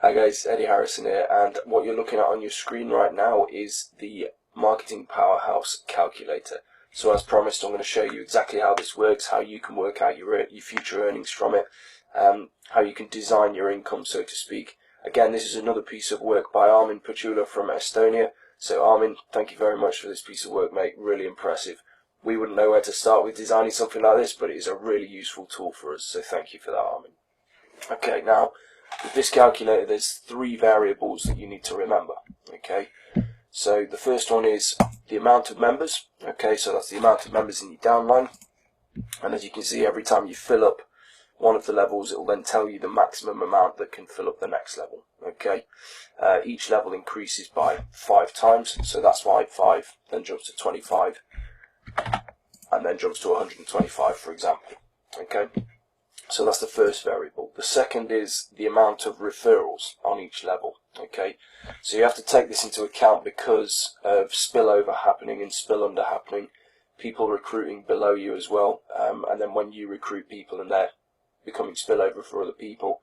Hi guys, Eddie Harrison here, and what you're looking at on your screen right now is the Marketing Powerhouse calculator. So as promised, I'm going to show you exactly how this works, how you can work out your future earnings from it, how you can design your income, so to speak. Again, this is another piece of work by Armin Pachula from Estonia. So Armin, thank you very much for this piece of work, mate. Really impressive. We wouldn't know where to start with designing something like this, but it is a really useful tool for us, so thank you for that, Armin. Okay, now with this calculator there's three variables that you need to remember. Okay, so the first one is the amount of members. Okay, so that's the amount of members in your downline, and as you can see, every time you fill up one of the levels, it will then tell you the maximum amount that can fill up the next level. Okay, each level increases by 5 times, so that's why 5 then jumps to 25 and then jumps to 125, for example. Okay, so that's the first variable. The second is the amount of referrals on each level. Okay, so you have to take this into account because of spillover happening and spill under happening, people recruiting below you as well, and then when you recruit people and they're becoming spillover for other people,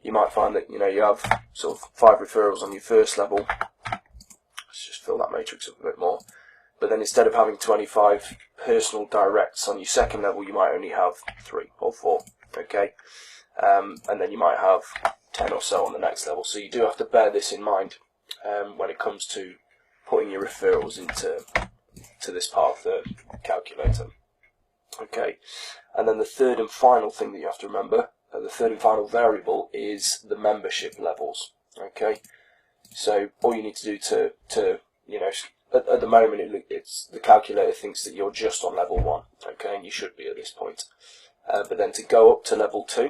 you might find that you have sort of 5 referrals on your first level. Let's just fill that matrix up a bit more. But then instead of having 25 personal directs on your second level, you might only have 3 or 4. Okay, and then you might have 10 or so on the next level. So you do have to bear this in mind when it comes to putting your referrals into this part of the calculator. Okay, and then the third and final thing that you have to remember, the third and final variable, is the membership levels. Okay, so all you need to do to at the moment it's the calculator thinks that you're just on level 1. Okay, and you should be at this point. But then to go up to level 2,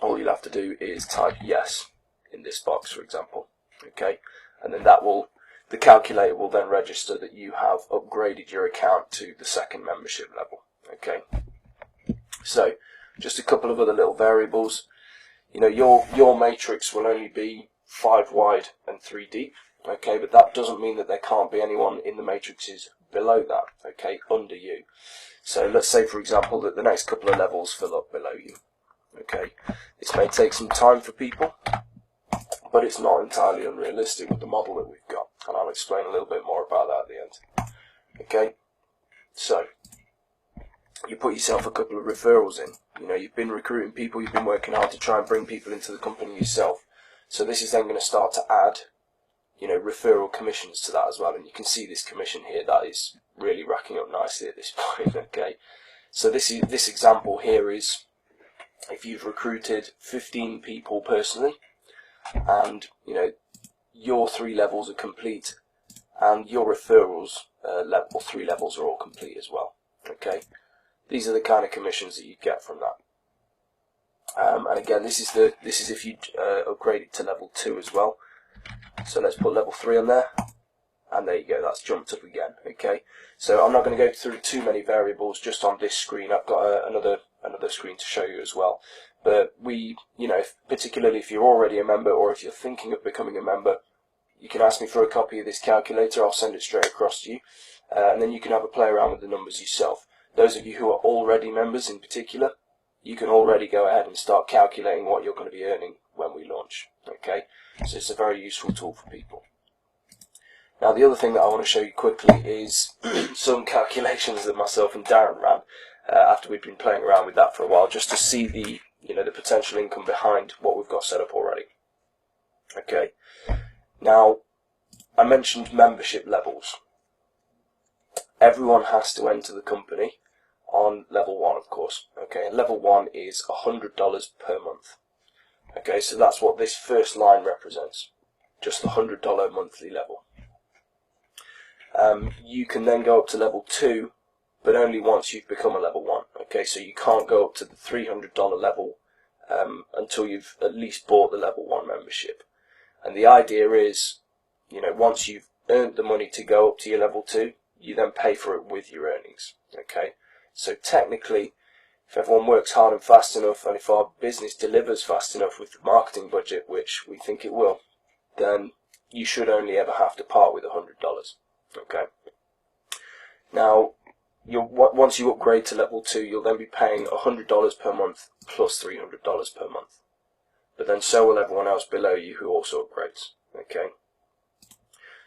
all you'll have to do is type yes in this box, for example. Okay, and then the calculator will then register that you have upgraded your account to the second membership level. Okay, so just a couple of other little variables. Your matrix will only be 5 wide and 3 deep. Okay, but that doesn't mean that there can't be anyone in the matrices below that. Okay, under you. So let's say, for example, that the next couple of levels fill up below you. Okay, this may take some time for people, but it's not entirely unrealistic with the model that we've got, and I'll explain a little bit more about that at the end. Okay, so you put yourself a couple of referrals in. You've been recruiting people, you've been working hard to try and bring people into the company yourself. So this is then going to start to add referral commissions to that as well, and you can see this commission here that is really racking up nicely at this point. Okay, so this example here is if you've recruited 15 people personally, and your 3 levels are complete, and your referrals level 3 levels are all complete as well. Okay, these are the kind of commissions that you get from that. And again, this is if you upgrade it to level 2 as well. So let's put level 3 on there, and there you go, that's jumped up again. Okay, so I'm not going to go through too many variables just on this screen. I've got another screen to show you as well. But particularly if you're already a member, or if you're thinking of becoming a member, you can ask me for a copy of this calculator. I'll send it straight across to you, and then you can have a play around with the numbers yourself. Those of you who are already members in particular, you can already go ahead and start calculating what you're going to be earning when we launch. Okay, so it's a very useful tool for people. Now the other thing that I want to show you quickly is some calculations that myself and Darren ran after we'd been playing around with that for a while, just to see the potential income behind what we've got set up already. Okay, now I mentioned membership levels. Everyone has to enter the company on level 1, of course. Okay, and level 1 is $100 per month. Okay, so that's what this first line represents, just the $100 monthly level. You can then go up to level 2, but only once you've become a level 1. Okay, so you can't go up to the $300 level until you've at least bought the level 1 membership. And the idea is, once you've earned the money to go up to your level 2, you then pay for it with your earnings. Okay, so technically, if everyone works hard and fast enough, and if our business delivers fast enough with the marketing budget, which we think it will, then you should only ever have to part with $100. Okay. Now, once you upgrade to level 2, you'll then be paying $100 per month plus $300 per month. but then so will everyone else below you who also upgrades. Okay.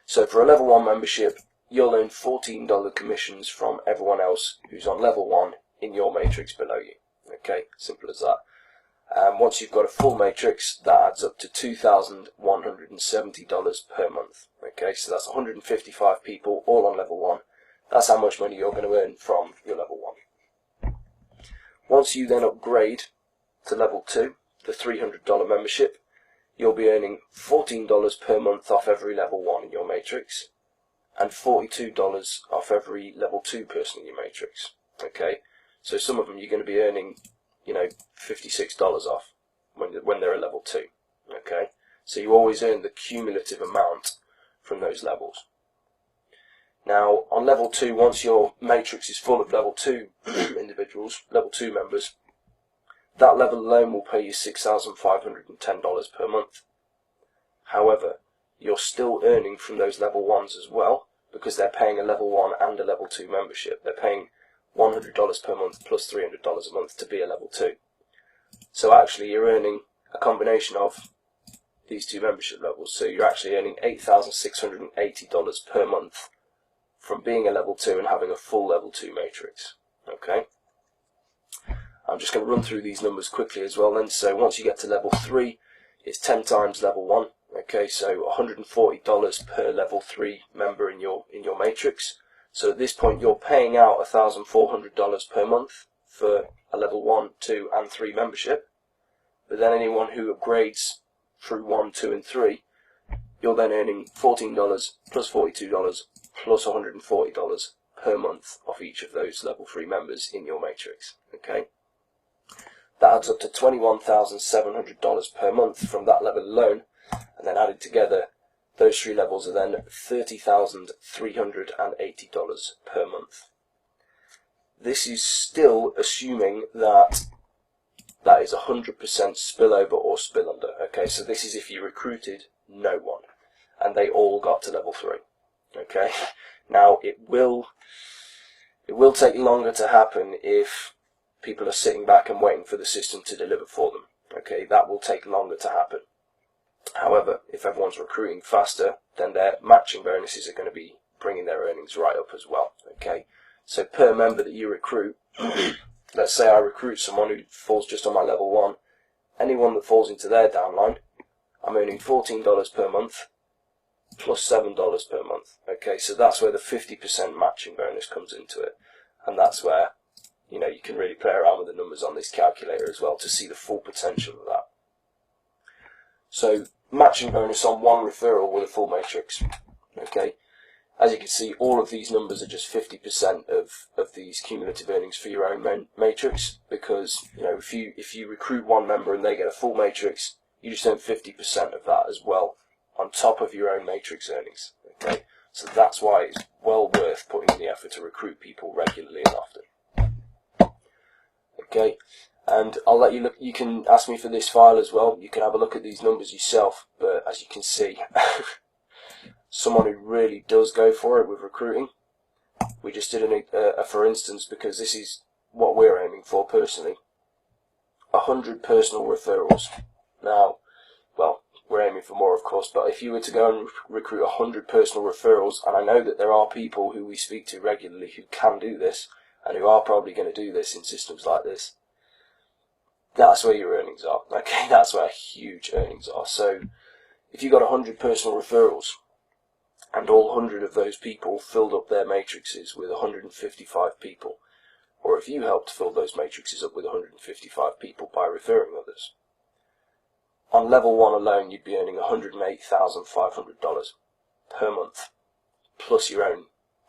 So for a level 1 membership, you'll earn $14 commissions from everyone else who's on level 1 in your matrix below you. Okay, simple as that. Once you've got a full matrix, that adds up to $2,170 per month. Okay, so that's 155 people all on level 1. That's how much money you're going to earn from your level 1. Once you then upgrade to level 2, the $300 membership, you'll be earning $14 per month off every level 1 in your matrix, and $42 off every level 2 person in your matrix. Okay, so some of them you're going to be earning, you know, $56 off when they're a level 2. Okay, so you always earn the cumulative amount from those levels. Now on level 2, once your matrix is full of level 2 individuals, level 2 members, that level alone will pay you $6,510 per month. However, you're still earning from those level 1s as well, because they're paying a level 1 and a level 2 membership. They're paying $100 per month plus $300 a month to be a level 2. So actually you're earning a combination of these two membership levels. So you're actually earning $8,680 per month from being a level 2 and having a full level 2 matrix. Okay. I'm just going to run through these numbers quickly as well then. So once you get to level 3, it's 10 times level 1. Okay, so $140 per level 3 member in your matrix. So at this point you're paying out $1,400 per month for a level 1, 2 and 3 membership. But then anyone who upgrades through 1, 2 and 3, you're then earning $14 plus $42 plus $140 per month off each of those level 3 members in your matrix. Okay. That adds up to $21,700 per month from that level alone, and then added together, those 3 levels are then $30,380 per month. This is still assuming that that is 100% spillover or spill under. Okay, so this is if you recruited no one and they all got to level 3. Okay, now it will take longer to happen if people are sitting back and waiting for the system to deliver for them. Okay, that will take longer to happen. However, if everyone's recruiting faster, then their matching bonuses are going to be bringing their earnings right up as well. Okay, so per member that you recruit, let's say I recruit someone who falls just on my level 1, anyone that falls into their downline, I'm earning $14 per month plus $7 per month. Okay, so that's where the 50% matching bonus comes into it, and that's where, you know, you can really play around with the numbers on this calculator as well to see the full potential of that. So matching bonus on 1 referral with a full matrix. Okay, as you can see, all of these numbers are just 50% of these cumulative earnings for your own matrix, because, you know, if you recruit 1 member and they get a full matrix, you just earn 50% of that as well on top of your own matrix earnings. Okay, so that's why it's well worth putting in the effort to recruit people regularly and often. Okay, and I'll let you look. You can ask me for this file as well. You can have a look at these numbers yourself. But as you can see, someone who really does go for it with recruiting, we just did a for instance, because this is what we're aiming for personally. 100 personal referrals. Now, well, we're aiming for more, of course, but if you were to go and recruit 100 personal referrals, and I know that there are people who we speak to regularly who can do this, and who are probably going to do this in systems like this, that's where your earnings are. Okay, that's where huge earnings are. So if you got 100 personal referrals and all 100 of those people filled up their matrices with 155 people, or if you helped fill those matrices up with 155 people by referring others, on level 1 alone you'd be earning $108,500 per month plus your own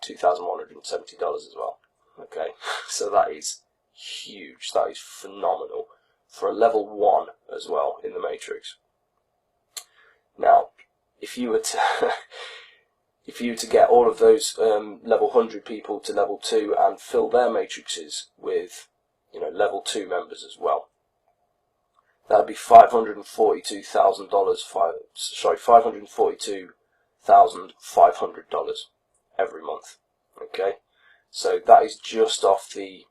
$2,170 as well. Okay, so that is huge. That is phenomenal for a level 1 as well in the matrix. Now, if you were to get all of those level 100 people to level 2 and fill their matrices with, you know, level 2 members as well, that would be $542,500 every month. Okay. So that is just off the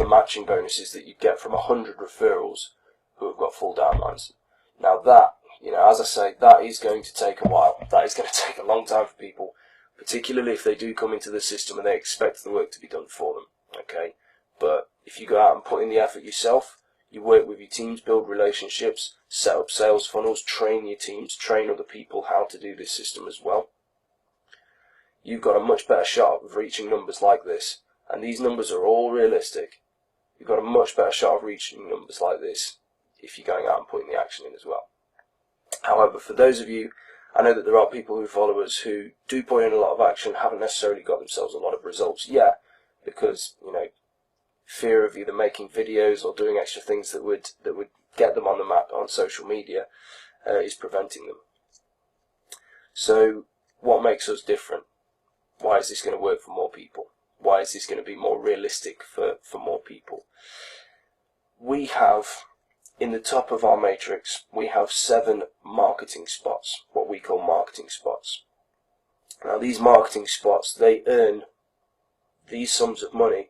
matching bonuses that you get from 100 referrals who have got full downlines. Now that, as I say, that is going to take a while. That is going to take a long time for people, particularly if they do come into the system and they expect the work to be done for them. Okay, but if you go out and put in the effort yourself, you work with your teams, build relationships, set up sales funnels, train your teams, train other people how to do this system as well, you've got a much better shot of reaching numbers like this. And these numbers are all realistic. You've got a much better shot of reaching numbers like this if you're going out and putting the action in as well. However, for those of you, I know that there are people who follow us who do put in a lot of action, haven't necessarily got themselves a lot of results yet, because, fear of either making videos or doing extra things that would get them on the map on social media is preventing them. So what makes us different? Why is this going to work for more people? Why is this going to be more realistic for more people? We have, in the top of our matrix, we have 7 marketing spots, what we call marketing spots. Now these marketing spots, they earn these sums of money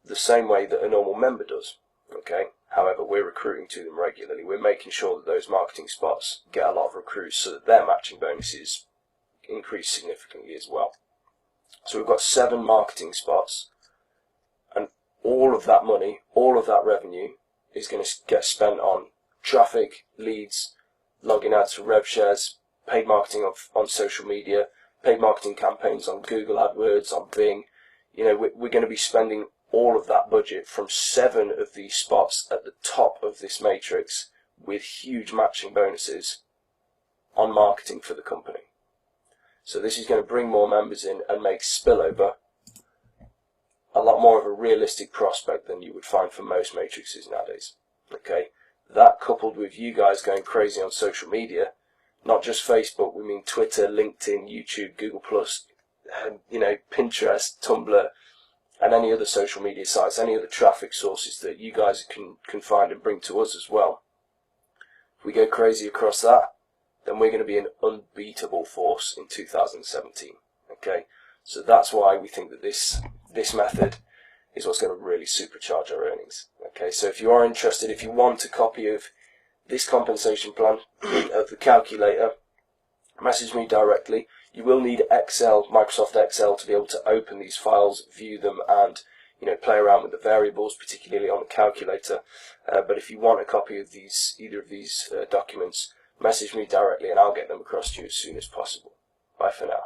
the same way that a normal member does. Okay. However, we're recruiting to them regularly. We're making sure that those marketing spots get a lot of recruits so that their matching bonuses increase significantly as well. So we've got 7 marketing spots, and all of that money, all of that revenue is going to get spent on traffic, leads, logging ads for rev shares, paid marketing on social media, paid marketing campaigns on Google AdWords, on Bing. We're going to be spending all of that budget from 7 of these spots at the top of this matrix with huge matching bonuses on marketing for the company. So this is going to bring more members in and make Spillover a lot more of a realistic prospect than you would find for most matrices nowadays. Okay, that coupled with you guys going crazy on social media, not just Facebook, we mean Twitter, LinkedIn, YouTube, Google+, Pinterest, Tumblr, and any other social media sites, any other traffic sources that you guys can find and bring to us as well. If we go crazy across that, then we're going to be an unbeatable force in 2017. Okay, so that's why we think that this method is what's going to really supercharge our earnings. Okay, so if you are interested, if you want a copy of this compensation plan of the calculator, message me directly. You will need Excel, Microsoft Excel, to be able to open these files, view them, and play around with the variables, particularly on the calculator. But if you want a copy of either of these documents, message me directly and I'll get them across to you as soon as possible. Bye for now.